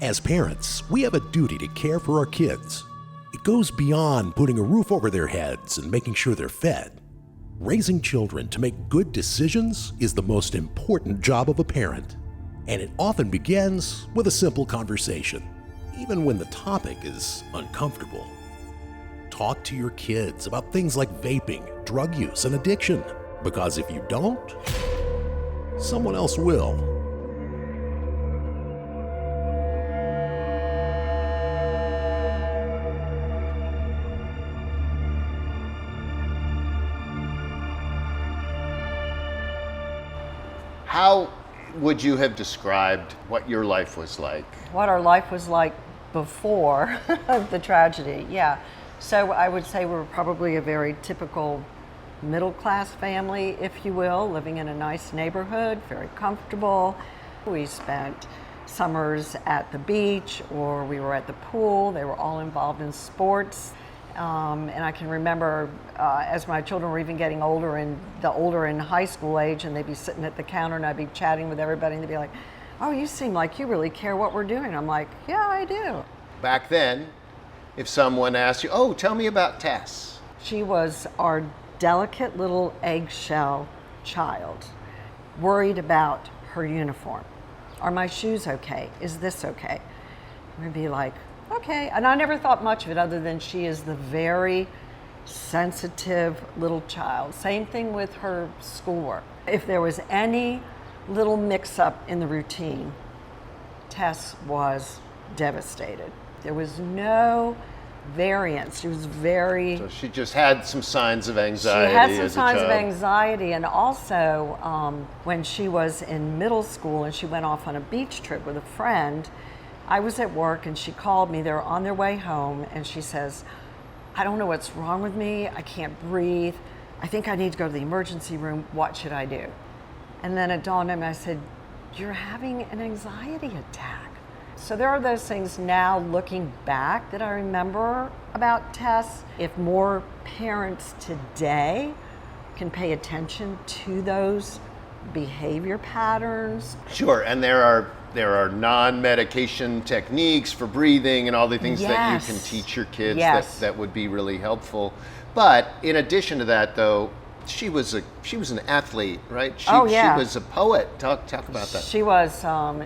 As parents, we have a duty to care for our kids. It goes beyond putting a roof over their heads and making sure they're fed. Raising children to make good decisions is the most important job of a parent, and it often begins with a simple conversation, even when the topic is uncomfortable. Talk to your kids about things like vaping, drug use, and addiction, because if you don't, someone else will. How would you have described what your life was like? What our life was like before the tragedy, yeah. So I would say we were probably a very typical middle-class family, if you will, living in a nice neighborhood, very comfortable. We spent summers at the beach or we were at the pool. They were all involved in sports. And I can remember as my children were even getting older and older in high school age, and they'd be sitting at the counter and I'd be chatting with everybody and they'd be like, "Oh, you seem like you really care what we're doing." I'm like, "Yeah, I do." Back then, if someone asked you, "Oh, tell me about Tess." She was our delicate little eggshell child, worried about her uniform. Are my shoes okay? Is this okay? We'd be like, okay. And I never thought much of it other than she is the very sensitive little child. Same thing with her schoolwork. If there was any little mix-up in the routine, Tess was devastated. There was no variance. She was very... So she just had some signs of anxiety. She had some signs of anxiety, and also when she was in middle school and she went off on a beach trip with a friend, I was at work and she called me. They were on their way home and she says, "I don't know what's wrong with me. I can't breathe. I think I need to go to the emergency room. What should I do?" And then it dawned on me, I said, "You're having an anxiety attack." So there are those things now looking back that I remember about Tess. If more parents today can pay attention to those behavior patterns. Sure, and there are non-medication techniques for breathing and all the things that you can teach your kids that would be really helpful. But in addition to that, though, she was an athlete, right? She was a poet. Talk about that.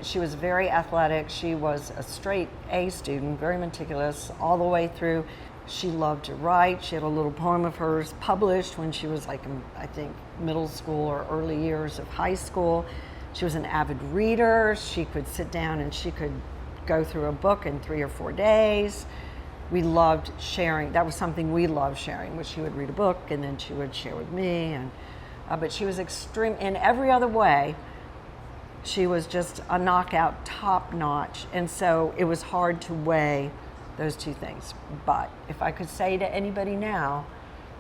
She was very athletic. She was a straight A student, very meticulous all the way through. She loved to write. She had a little poem of hers published when she was like in, I think, middle school or early years of high school. She was an avid reader. She could sit down and she could go through a book in 3 or 4 days. We loved sharing. That was something we loved sharing, which she would read a book and then she would share with me. And but she was extreme in every other way. She was just a knockout, top notch. And so it was hard to weigh those two things. But if I could say to anybody now,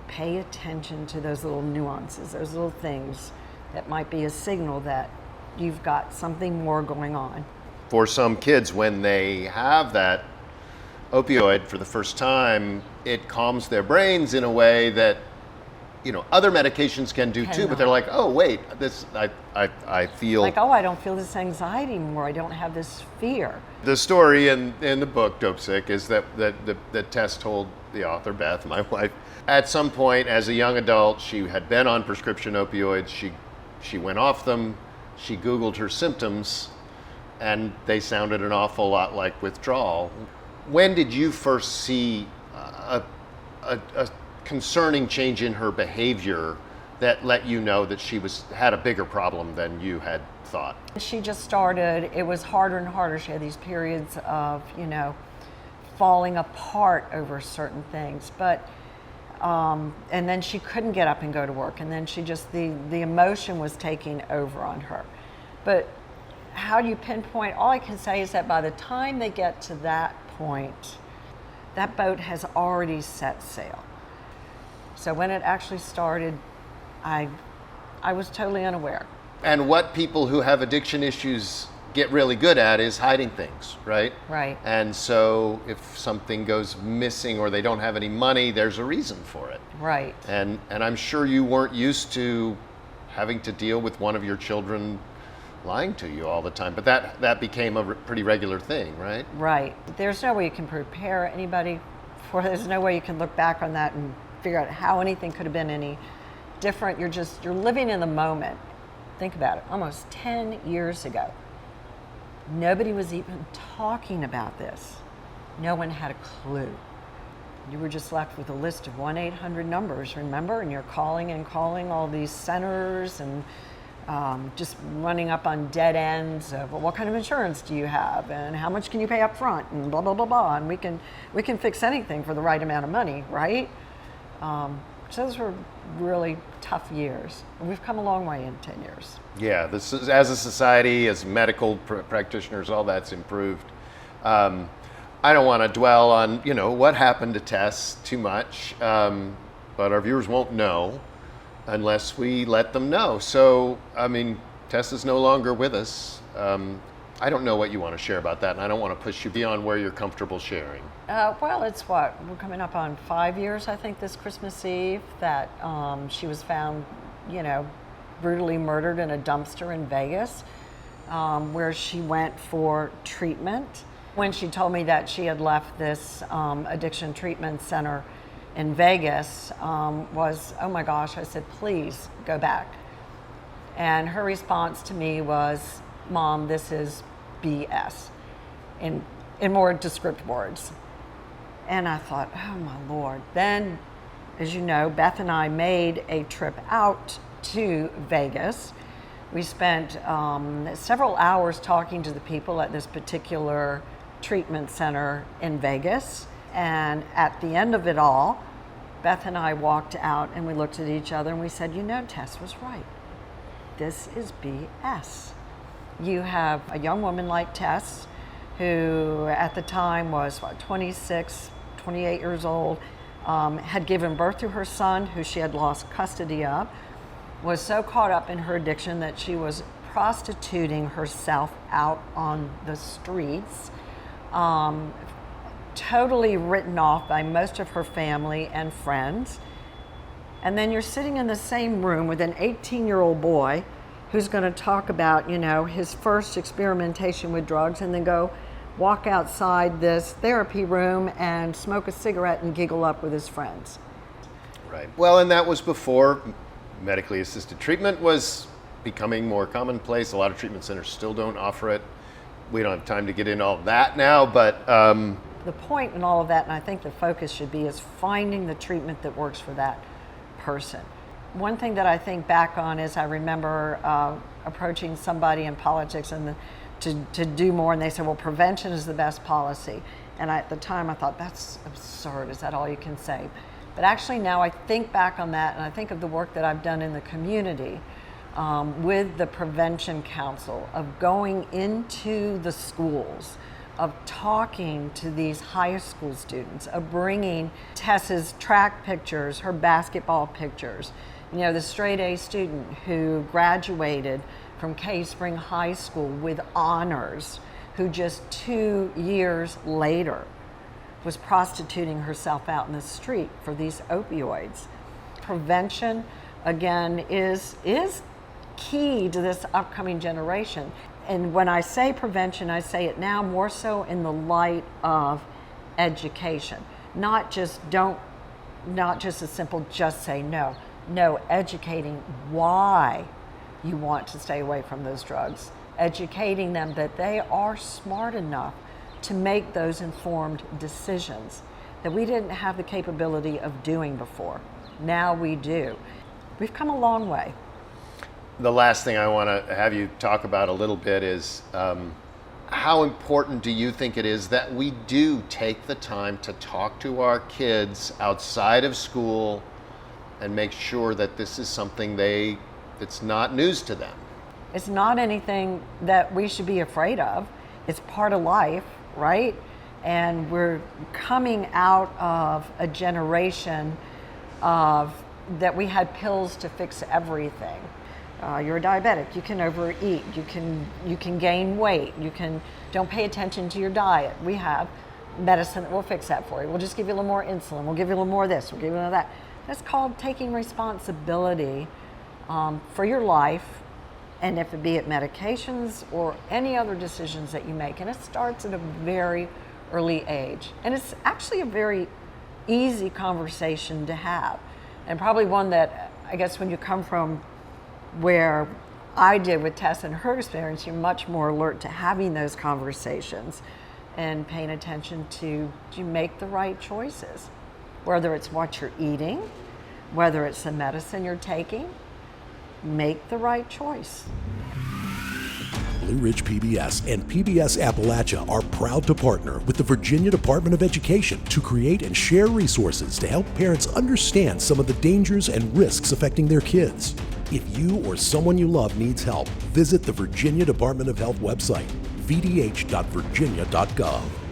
pay attention to those little nuances, those little things that might be a signal that you've got something more going on. For some kids, when they have that opioid for the first time, it calms their brains in a way that, other medications can do too. But they're like, "Oh, wait, this I feel like, oh, I don't feel this anxiety anymore. I don't have this fear." The story in the book Dope Sick is that Tess told the author, Beth, my wife, at some point as a young adult, she had been on prescription opioids. She went off them. She Googled her symptoms, and they sounded an awful lot like withdrawal. When did you first see a concerning change in her behavior that let you know that she had a bigger problem than you had thought? She just started, it was harder and harder. She had these periods of, falling apart over certain things. But, and then she couldn't get up and go to work. And then she just, the emotion was taking over on her. But how do you pinpoint? All I can say is that by the time they get to that point, that boat has already set sail. So when it actually started, I was totally unaware. And what people who have addiction issues get really good at is hiding things, right? Right. And so if something goes missing or they don't have any money, there's a reason for it. Right. And I'm sure you weren't used to having to deal with one of your children lying to you all the time. But that became a pretty regular thing, right? Right. There's no way you can prepare anybody for it. There's no way you can look back on that and figure out how anything could have been any different. You're living in the moment. Think about it. Almost 10 years ago, nobody was even talking about this. No one had a clue. You were just left with a list of 1-800 numbers, remember? And you're calling and calling all these centers and just running up on dead ends of, well, what kind of insurance do you have, and how much can you pay up front, and blah blah blah blah. And we can fix anything for the right amount of money, right? So those were really tough years. And we've come a long way in 10 years. Yeah, this is, as a society, as medical practitioners, all that's improved. I don't want to dwell on what happened to Tess too much, but our viewers won't know unless we let them know. So, I mean, Tess is no longer with us. I don't know what you want to share about that, and I don't want to push you beyond where you're comfortable sharing. Well, it's we're coming up on 5 years, I think, this Christmas Eve, that she was found, brutally murdered in a dumpster in Vegas, where she went for treatment. When she told me that she had left this addiction treatment center in Vegas, was, oh my gosh, I said, please go back. And her response to me was, Mom, this is BS, in more descriptive words. And I thought, oh my Lord. Then, as you know, Beth and I made a trip out to Vegas. We spent several hours talking to the people at this particular treatment center in Vegas. And at the end of it all, Beth and I walked out and we looked at each other and we said, Tess was right. This is BS. You have a young woman like Tess, who at the time was 26, 28 years old, had given birth to her son, who she had lost custody of, was so caught up in her addiction that she was prostituting herself out on the streets, totally written off by most of her family and friends. And then you're sitting in the same room with an 18-year-old boy who's going to talk about, his first experimentation with drugs, and then go walk outside this therapy room and smoke a cigarette and giggle up with his friends. Right. Well, and that was before medically assisted treatment was becoming more commonplace. A lot of treatment centers still don't offer it. We don't have time to get into all of that now, but the point in all of that, and I think the focus should be, is finding the treatment that works for that person. One thing that I think back on is I remember approaching somebody in politics and to do more, and they said, well, prevention is the best policy. And at the time I thought, that's absurd. Is that all you can say? But actually now I think back on that, and I think of the work that I've done in the community with the Prevention Council, of going into the schools, of talking to these high school students, of bringing Tess's track pictures, her basketball pictures. The straight A student who graduated from Cave Spring High School with honors, who just 2 years later was prostituting herself out in the street for these opioids. Prevention, again, is key to this upcoming generation. And when I say prevention, I say it now more so in the light of education. Not just a simple just say no. No, educating why you want to stay away from those drugs. Educating them that they are smart enough to make those informed decisions that we didn't have the capability of doing before. Now we do. We've come a long way. The last thing I want to have you talk about a little bit is how important do you think it is that we do take the time to talk to our kids outside of school and make sure that this is something it's not news to them? It's not anything that we should be afraid of. It's part of life, right? And we're coming out of a generation that we had pills to fix everything. You're a diabetic, you can overeat, you can gain weight, don't pay attention to your diet. We have medicine that will fix that for you. We'll just give you a little more insulin, we'll give you a little more of this, we'll give you a little of that. That's called taking responsibility for your life And if it be it medications or any other decisions that you make, and it starts at a very early age. And it's actually a very easy conversation to have. And probably one that, I guess, when you come from where I did with Tess and her experience, you're much more alert to having those conversations and paying attention to, do you make the right choices? Whether it's what you're eating, whether it's the medicine you're taking, make the right choice. Blue Ridge PBS and PBS Appalachia are proud to partner with the Virginia Department of Education to create and share resources to help parents understand some of the dangers and risks affecting their kids. If you or someone you love needs help, visit the Virginia Department of Health website, vdh.virginia.gov.